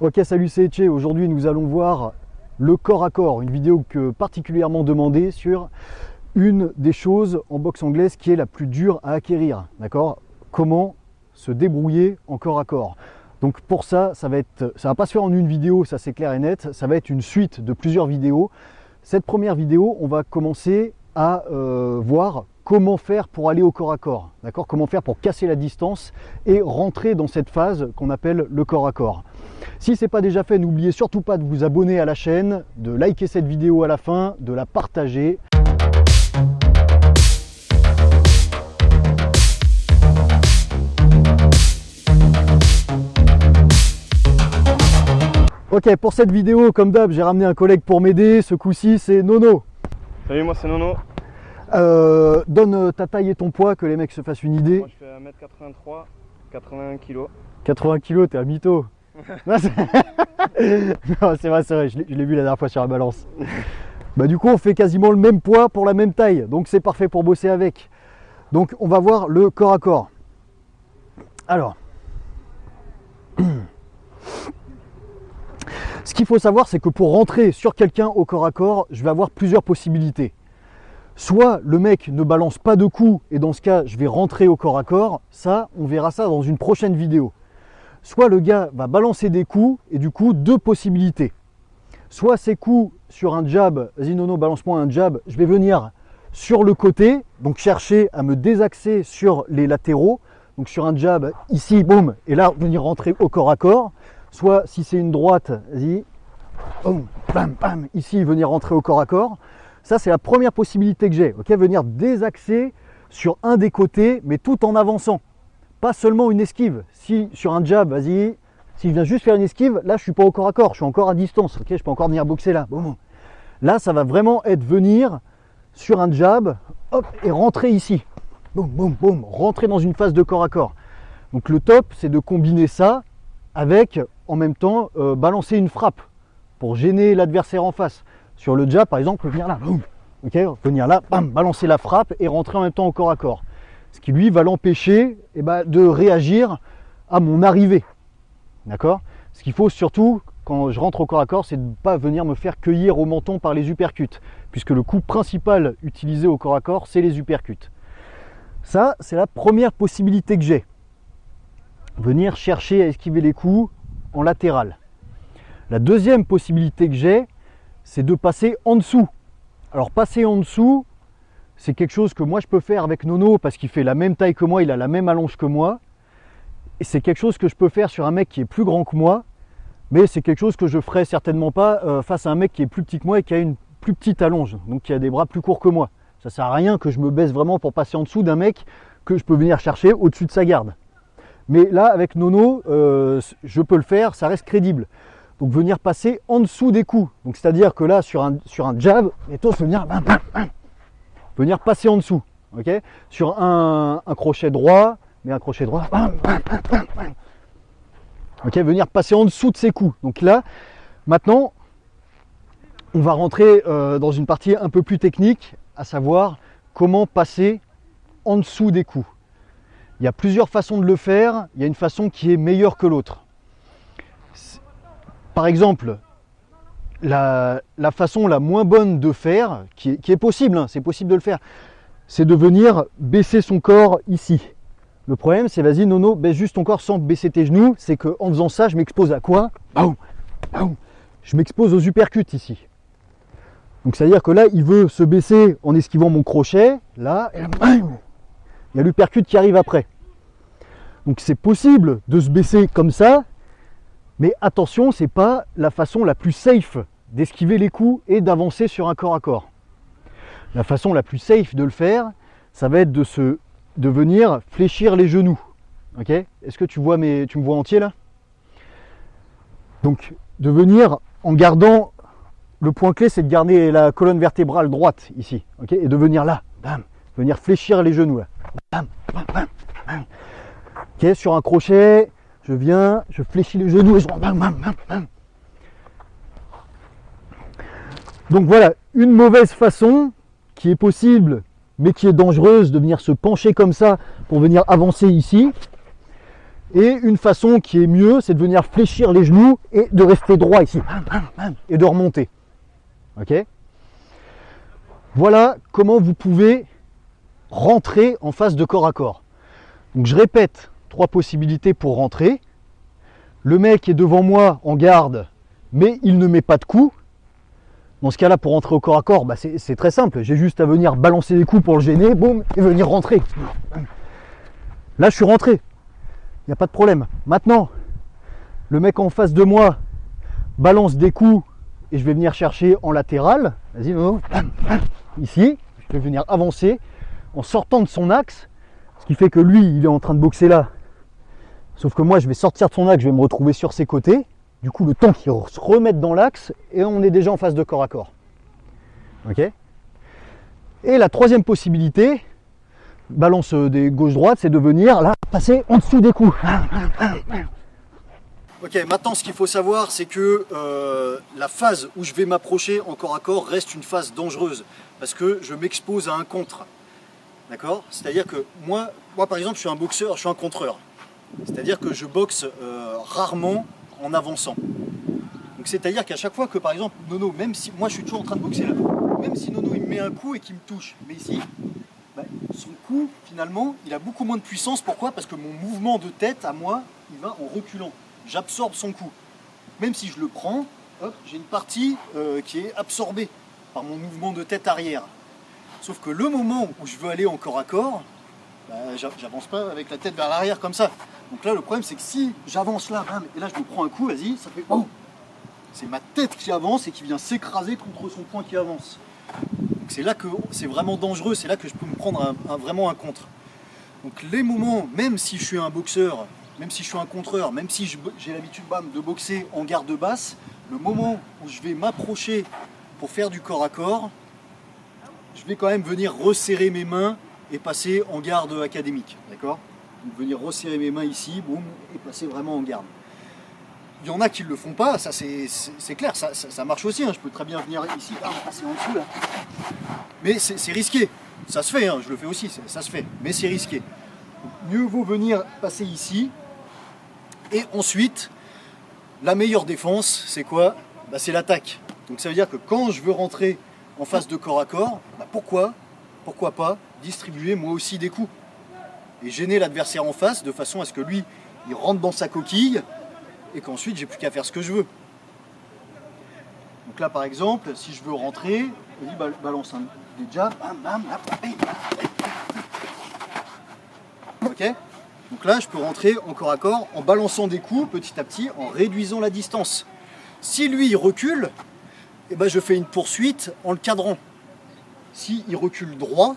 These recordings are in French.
Ok, salut, c'est Etche. Aujourd'hui, nous allons voir le corps à corps, une vidéo particulièrement demandée sur une des choses en boxe anglaise qui est la plus dure à acquérir. D'accord? Comment se débrouiller en corps à corps. Donc pour ça, ça va pas se faire en une vidéo, ça c'est clair et net. Ça va être une suite de plusieurs vidéos. Cette première vidéo, on va commencer à voir comment faire pour aller au corps à corps. D'accord? Comment faire pour casser la distance et rentrer dans cette phase qu'on appelle le corps à corps. Si ce n'est pas déjà fait, n'oubliez surtout pas de vous abonner à la chaîne, de liker cette vidéo à la fin, de la partager. Ok, pour cette vidéo, comme d'hab, j'ai ramené un collègue pour m'aider. Ce coup-ci, c'est Nono. Salut, moi c'est Nono. Donne ta taille et ton poids, que les mecs se fassent une idée. Moi je fais 1m83, 81 kg. 80 kg, t'es un mytho. Non, c'est vrai, je l'ai vu la dernière fois sur la balance. Bah, du coup, on fait quasiment le même poids pour la même taille, donc c'est parfait pour bosser avec. Donc, on va voir le corps à corps. Alors, ce qu'il faut savoir, c'est que pour rentrer sur quelqu'un au corps à corps, je vais avoir plusieurs possibilités. Soit le mec ne balance pas de coups, et dans ce cas, je vais rentrer au corps à corps. Ça, on verra ça dans une prochaine vidéo. Soit le gars va balancer des coups, et du coup, deux possibilités. Soit ces coups sur un jab, vas-y Nono, balance-moi un jab, je vais venir sur le côté, donc chercher à me désaxer sur les latéraux, donc sur un jab ici, boum, et là, venir rentrer au corps à corps. Soit si c'est une droite, vas-y, boum, bam, bam, ici, venir rentrer au corps à corps. Ça, c'est la première possibilité que j'ai, ok, venir désaxer sur un des côtés, mais tout en avançant. Pas seulement une esquive. Si sur un jab, vas-y, si je viens juste faire une esquive, là je suis pas au corps à corps, je suis encore à distance, ok, je peux encore venir boxer là. Boum. Là, ça va vraiment être venir sur un jab, hop, et rentrer ici. Boum, boum, boum, rentrer dans une phase de corps à corps. Donc le top, c'est de combiner ça avec, en même temps, balancer une frappe pour gêner l'adversaire en face. Sur le jab, par exemple, venir là, boum, ok, venir là, bam, balancer la frappe et rentrer en même temps au corps à corps. Ce qui lui va l'empêcher de réagir à mon arrivée. D'accord? Ce qu'il faut surtout, quand je rentre au corps à corps, c'est de ne pas venir me faire cueillir au menton par les uppercuts, puisque le coup principal utilisé au corps à corps, c'est les uppercuts. Ça, c'est la première possibilité que j'ai. Venir chercher à esquiver les coups en latéral. La deuxième possibilité que j'ai, c'est de passer en dessous. Alors passer en dessous, c'est quelque chose que moi je peux faire avec Nono parce qu'il fait la même taille que moi, il a la même allonge que moi. Et c'est quelque chose que je peux faire sur un mec qui est plus grand que moi, mais c'est quelque chose que je ferai certainement pas face à un mec qui est plus petit que moi et qui a une plus petite allonge, donc qui a des bras plus courts que moi. Ça sert à rien que je me baisse vraiment pour passer en dessous d'un mec que je peux venir chercher au-dessus de sa garde. Mais là, avec Nono, je peux le faire, ça reste crédible. Donc venir passer en dessous des coups. Donc c'est-à-dire que là, sur un jab, et toi, venir, bam, bam, bam, venir passer en dessous. Okay, sur un crochet droit, mais un crochet droit, bam, bam, bam, bam, bam. Okay, venir passer en dessous de ses coups. Donc là, maintenant, on va rentrer dans une partie un peu plus technique, à savoir comment passer en dessous des coups. Il y a plusieurs façons de le faire, il y a une façon qui est meilleure que l'autre. Par exemple, la façon la moins bonne de faire, qui est possible, hein, c'est possible de le faire, c'est de venir baisser son corps ici. Le problème, c'est vas-y Nono, baisse juste ton corps sans baisser tes genoux, c'est qu'en faisant ça, je m'expose à quoi? Baoum, baoum. Je m'expose aux uppercuts ici. Donc c'est-à-dire que là, il veut se baisser en esquivant mon crochet, là, et là, baoum, il y a l'uppercut qui arrive après. Donc c'est possible de se baisser comme ça, mais attention, ce n'est pas la façon la plus safe d'esquiver les coups et d'avancer sur un corps à corps. La façon la plus safe de le faire, ça va être de venir fléchir les genoux. Okay? Est-ce que tu me vois entier là? Donc de venir en gardant, le point clé c'est de garder la colonne vertébrale droite ici. Okay? Et de venir là, bam, venir fléchir les genoux là. Bam, bam, bam, bam. Okay? Sur un crochet, je viens, je fléchis les genoux et je rentre. Bam, bam, bam, bam. Donc voilà, une mauvaise façon qui est possible, mais qui est dangereuse, de venir se pencher comme ça pour venir avancer ici. Et une façon qui est mieux, c'est de venir fléchir les genoux et de rester droit ici. Et de remonter. Ok ? Voilà comment vous pouvez rentrer en phase de corps à corps. Donc je répète, 3 possibilités pour rentrer. Le mec est devant moi en garde, mais il ne met pas de coups. Dans ce cas-là, pour rentrer au corps à corps, bah c'est très simple. J'ai juste à venir balancer des coups pour le gêner, boum, et venir rentrer. Là, je suis rentré. Il n'y a pas de problème. Maintenant, le mec en face de moi balance des coups et je vais venir chercher en latéral. Vas-y, Nono. Ici, je vais venir avancer en sortant de son axe. Ce qui fait que lui, il est en train de boxer là. Sauf que moi, je vais sortir de son axe, je vais me retrouver sur ses côtés. Du coup, le temps qu'il se remette dans l'axe et on est déjà en phase de corps à corps. Ok ? Et la troisième possibilité, balance des gauche-droite, c'est de venir là, passer en dessous des coups. Ok, maintenant ce qu'il faut savoir, c'est que la phase où je vais m'approcher en corps à corps reste une phase dangereuse parce que je m'expose à un contre. D'accord ? C'est-à-dire que moi par exemple, je suis un boxeur, je suis un contreur. C'est-à-dire que je boxe rarement en avançant. Donc c'est-à-dire qu'à chaque fois que par exemple Nono, même si moi je suis toujours en train de boxer là, même si Nono il me met un coup et qu'il me touche, mais ici, bah, son coup finalement il a beaucoup moins de puissance. Pourquoi ? Parce que mon mouvement de tête à moi, il va en reculant. J'absorbe son coup. Même si je le prends, hop, j'ai une partie qui est absorbée par mon mouvement de tête arrière. Sauf que le moment où je veux aller en corps à corps, bah, j'avance pas avec la tête vers l'arrière comme ça. Donc là, le problème, c'est que si j'avance là, bam, et là, je me prends un coup, vas-y, ça fait oh. C'est ma tête qui avance et qui vient s'écraser contre son poing qui avance. Donc c'est là que c'est vraiment dangereux, c'est là que je peux me prendre vraiment un contre. Donc les moments, même si je suis un boxeur, même si je suis un contreur, même si j'ai l'habitude de boxer en garde basse, le moment où je vais m'approcher pour faire du corps à corps, je vais quand même venir resserrer mes mains et passer en garde académique, d'accord ? Donc venir resserrer mes mains ici, boum, et passer vraiment en garde. Il y en a qui ne le font pas, ça c'est clair, ça marche aussi, hein. Je peux très bien venir ici, passer en dessous là. Mais c'est risqué, ça se fait, hein, je le fais aussi, ça se fait, mais c'est risqué. Donc, mieux vaut venir passer ici, et ensuite, la meilleure défense, c'est quoi ? Bah, c'est l'attaque. Donc ça veut dire que quand je veux rentrer en phase de corps à corps, bah, pourquoi pas distribuer moi aussi des coups et gêner l'adversaire en face de façon à ce que lui, il rentre dans sa coquille et qu'ensuite j'ai plus qu'à faire ce que je veux. Donc là par exemple, si je veux rentrer, vas-y, balance des jabs, bam, bam, bam, ok ? Donc là je peux rentrer en corps à corps en balançant des coups petit à petit, en réduisant la distance. Si lui il recule, eh ben, je fais une poursuite en le cadrant. Si il recule droit,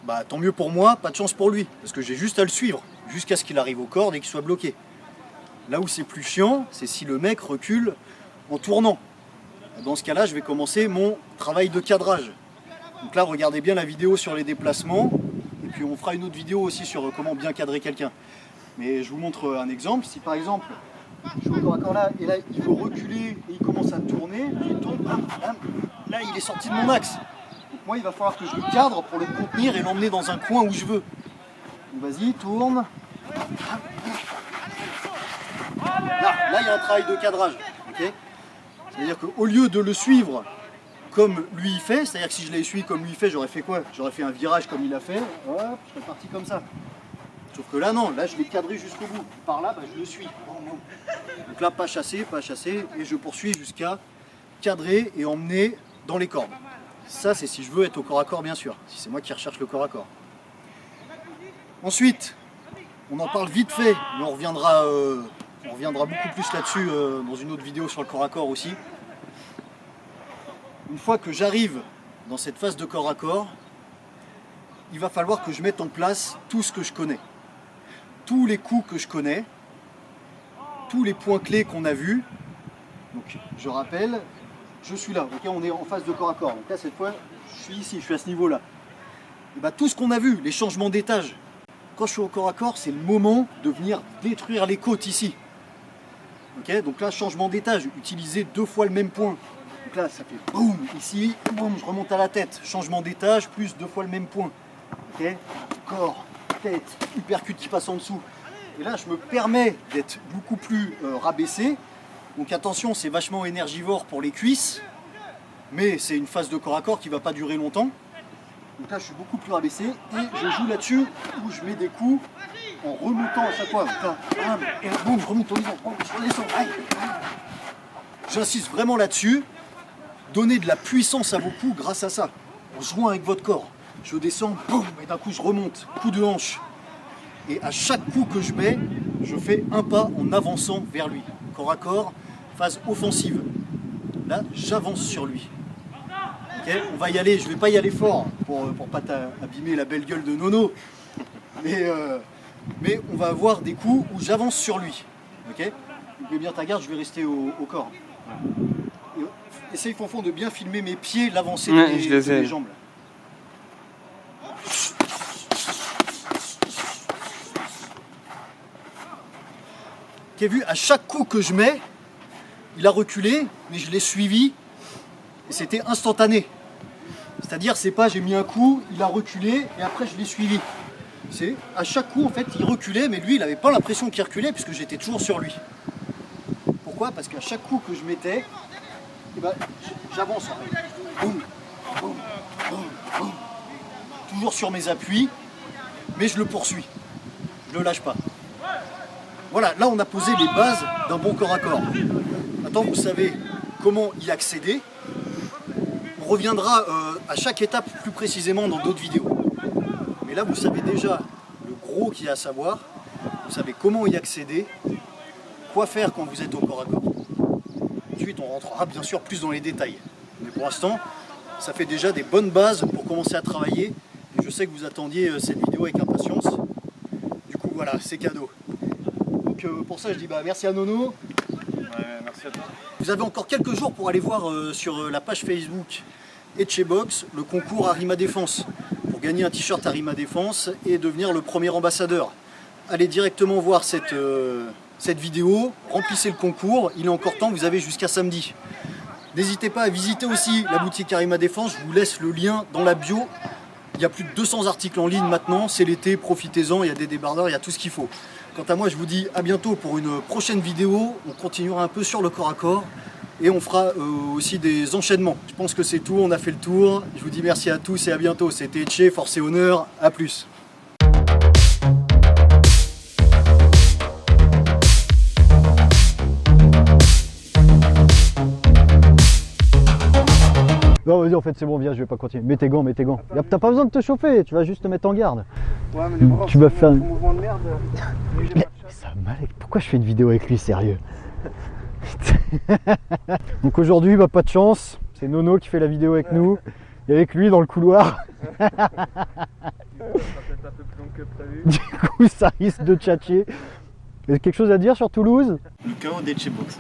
bah, tant mieux pour moi, pas de chance pour lui, parce que j'ai juste à le suivre, jusqu'à ce qu'il arrive aux cordes et qu'il soit bloqué. Là où c'est plus chiant, c'est si le mec recule en tournant. Dans ce cas-là, je vais commencer mon travail de cadrage. Donc là, regardez bien la vidéo sur les déplacements, et puis on fera une autre vidéo aussi sur comment bien cadrer quelqu'un. Mais je vous montre un exemple. Si par exemple, je suis au corps à corps là, et là il veut reculer et il commence à tourner, il tourne, bam, bam, là il est sorti de mon axe. Donc moi il va falloir que je le cadre pour le contenir et l'emmener dans un coin où je veux. Donc vas-y, tourne. Là il y a un travail de cadrage. Okay, c'est-à-dire qu'au lieu de le suivre comme lui il fait, c'est-à-dire que si je l'avais suivi comme lui il fait, j'aurais fait quoi ? J'aurais fait un virage comme il a fait, hop, je serais parti comme ça. Sauf que là non, là je l'ai cadré jusqu'au bout. Par là, bah, je le suis. Donc là, pas chasser, et je poursuis jusqu'à cadrer et emmener dans les cordes. Ça, c'est si je veux être au corps à corps, bien sûr. Si c'est moi qui recherche le corps à corps. Ensuite, on en parle vite fait, mais on reviendra beaucoup plus là-dessus dans une autre vidéo sur le corps à corps aussi. Une fois que j'arrive dans cette phase de corps à corps, il va falloir que je mette en place tout ce que je connais. Tous les coups que je connais, tous les points clés qu'on a vus. Donc je rappelle, je suis là, okay, on est en phase de corps à corps. Donc là cette fois, je suis ici, je suis à ce niveau-là. Et bah, tout ce qu'on a vu, les changements d'étage, quand je suis au corps à corps, c'est le moment de venir détruire les côtes ici. Okay, donc là, changement d'étage, utiliser 2 fois le même point. Donc là, ça fait boum, ici, boum, je remonte à la tête. Changement d'étage, plus 2 fois le même point. Okay, corps, tête, uppercut qui passe en dessous. Et là, je me permets d'être beaucoup plus rabaissé. Donc attention, c'est vachement énergivore pour les cuisses, mais c'est une phase de corps à corps qui ne va pas durer longtemps. Donc là, je suis beaucoup plus rabaissé et je joue là-dessus où je mets des coups en remontant à chaque fois. Et boum, je remonte au niveau, je redescends. J'insiste vraiment là-dessus. Donnez de la puissance à vos coups grâce à ça, en jouant avec votre corps. Je descends, boum, et d'un coup je remonte, coup de hanche. Et à chaque coup que je mets, je fais un pas en avançant vers lui. Corps à corps, phase offensive. Là, j'avance sur lui. Okay, on va y aller, je ne vais pas y aller fort pour pas abîmer la belle gueule de Nono. Mais on va avoir des coups où j'avance sur lui. Okay, mets bien ta garde, je vais rester au corps. Essaye Fanfan de bien filmer mes pieds, l'avancée de mes jambes. Qui a vu à chaque coup que je mets, il a reculé, mais je l'ai suivi et c'était instantané. C'est-à-dire, c'est pas j'ai mis un coup, il a reculé et après je l'ai suivi. C'est à chaque coup en fait il reculait, mais lui il n'avait pas l'impression qu'il reculait puisque j'étais toujours sur lui. Pourquoi? Parce qu'à chaque coup que je mettais, eh ben, j'avance en fait. Boum, boum, boum, boum. Toujours sur mes appuis, mais je le poursuis. Je le lâche pas. Voilà, là on a posé les bases d'un bon corps à corps. Maintenant vous savez comment y accéder. On reviendra à chaque étape plus précisément dans d'autres vidéos. Mais là vous savez déjà le gros qu'il y a à savoir. Vous savez comment y accéder, quoi faire quand vous êtes au corps à corps. Ensuite on rentrera bien sûr plus dans les détails. Mais pour l'instant, ça fait déjà des bonnes bases pour commencer à travailler. Et je sais que vous attendiez cette vidéo avec impatience. Du coup voilà, c'est cadeau. Donc pour ça je dis merci à Nono. Merci à toi. Vous avez encore quelques jours pour aller voir sur la page Facebook Etchebox le concours Arima Défense pour gagner un t-shirt Arima Défense et devenir le premier ambassadeur. Allez directement voir cette vidéo, remplissez le concours, il est encore temps, vous avez jusqu'à samedi. N'hésitez pas à visiter aussi la boutique Arima Défense, je vous laisse le lien dans la bio. Il y a plus de 200 articles en ligne maintenant, c'est l'été, profitez-en, il y a des débardeurs, il y a tout ce qu'il faut. Quant à moi, je vous dis à bientôt pour une prochaine vidéo. On continuera un peu sur le corps à corps et on fera aussi des enchaînements. Je pense que c'est tout, on a fait le tour. Je vous dis merci à tous et à bientôt. C'était Etche, force et honneur, à plus. Non, vas-y, en fait, c'est bon, viens, je vais pas continuer. Mets tes gants, mets tes gants. T'as pas besoin de te chauffer, tu vas juste te mettre en garde. Ouais, mais les bras, tu vas faire un mouvement de merde. Ça Malek, pourquoi je fais une vidéo avec lui, sérieux? Donc aujourd'hui, pas de chance, c'est Nono qui fait la vidéo avec nous, et avec lui dans le couloir. Ça va peut-être un peu plus long que prévu. Du coup, ça risque de tchatcher. Quelque chose à dire sur Toulouse? Le chaos d'Etchebox.